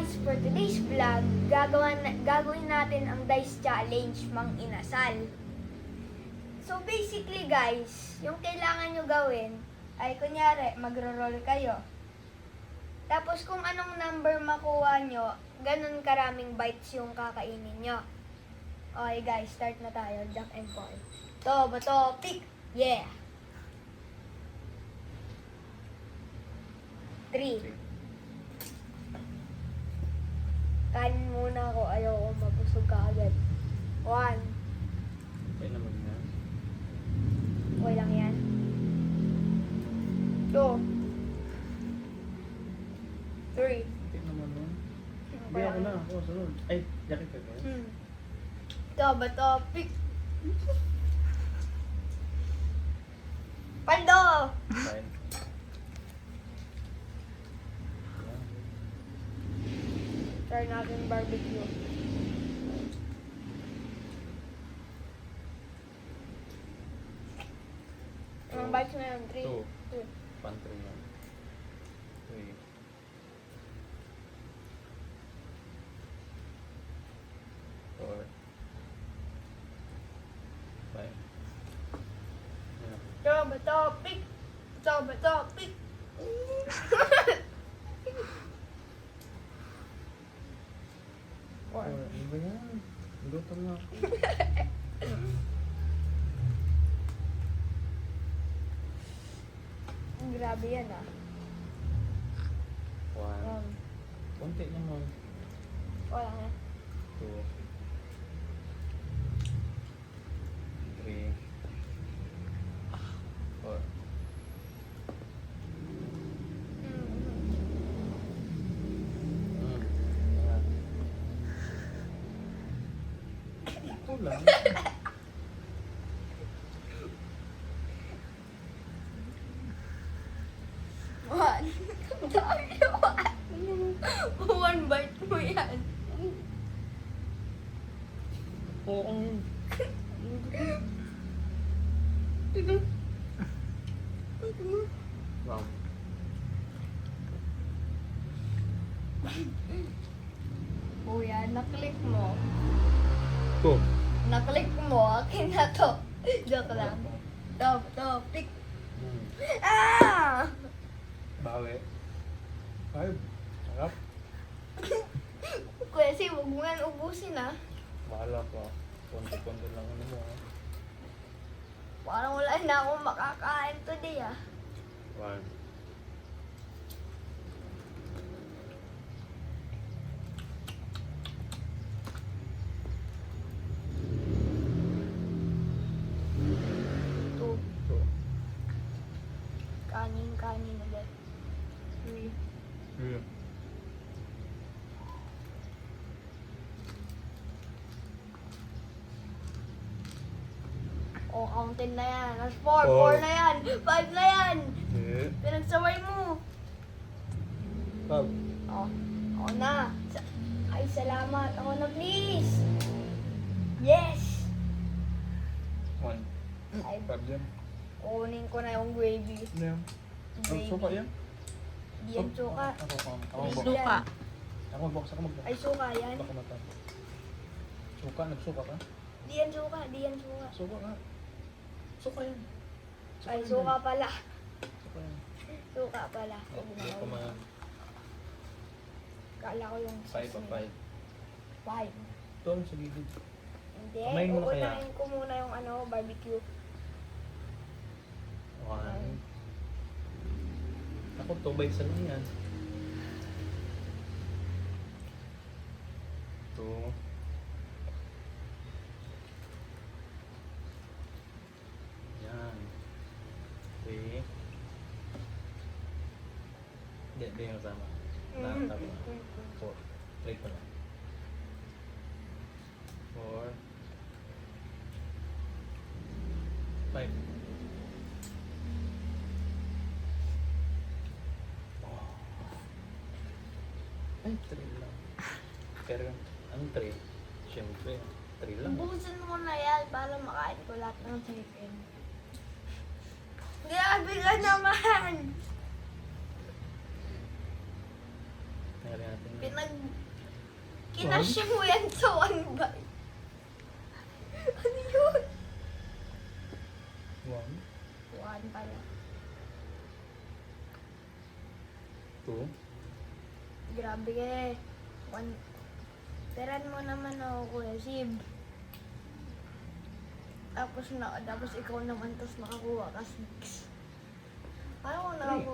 guys, for today's vlog, gagawin natin ang Dice Challenge, Mang Inasal. So basically guys, yung kailangan nyo gawin ay kunyari, magro-roll kayo. Tapos kung anong number makuha nyo, ganun karaming bites yung kakainin nyo. Okay guys, start na tayo. Jack and Paul. To, bato, pick! Yeah! 3. Kanin muna ako, ayoko mabusog ka agad. 1. Okay naman na. Okay lang yan. 2. 3. Okay naman na. Hindi ako na. Ako, sunod. Ay, jacket ka ba? Ito ba to? Pick! Paldo! Fine. Try natin barbecue. Anong bites na yun? 3? 2. 2. Pantry na. 3. 4. 5. Ito ba to? Pick! Ito ba to? Pick! Four. Ano ba yan? Gutom na ako. Grabe yan ah. 1. Kunti naman. Wala na. 2. 3. 4. Ito lang. One. Dami one. One bite mo yan. Oo. Wow. Kuya, naklik mo. Go. Naklik mo, akin na to. Joke lang. To, pick. Ah! Bawi. 5. Sarap. Kuya, si huwag mo yan ubusin ah. Bahala ka. Konti-konti lang ano mo. Parang wala na akong makakain today ah. 1. Two. 2. Kanin ulit. 3. 3. Oh, counted na yan. That's 4. Four. 4 na yan. 5 na yan. Eh. Pinagsaway mo. 5. Oh, ako na. Ay, salamat. Ako na, please. Yes! 1. Ay, 5 yan. kunin ko na yung gravy. Ano yan? Gravy. Suka yan? Di yan suka. Ako Gravy mag-box. yan. Ako mag-box. Ako mag-box. Ay, suka yan. Baka mata. Suka? Nagsuka ka? Di yan suka. Di yan suka. Suka nga. Suka yan. Ay, yan. suka pala. Suka yan. Suka pala. Hindi ko ma... Kala ko yung 5 pa 5. 5. Doon sa gilid. Hindi. Kumain mo na kaya? Uunahin ko muna yung barbecue. 1. Ako 2 bites na lang yan. 2. Yan. 3. Hindi yung kasama. Nakatabi na. 4. 3 pa lang. 4. 5. Ay, 3 lang. Pero, ang 3, syempre, 3 lang. Bukusin mo na yan para makain ko lahat ng chicken. Grabe ka naman! Nangyari natin. Pinag Kinasya mo yan sa 1 buy. Ano yun? 1, 1 pala. 2, Grabe ka eh. 1. Peran mo naman ako, Kuya Sib. Tapos ikaw naman, tapos nakakuha ka 6. Ano ko nakakuha?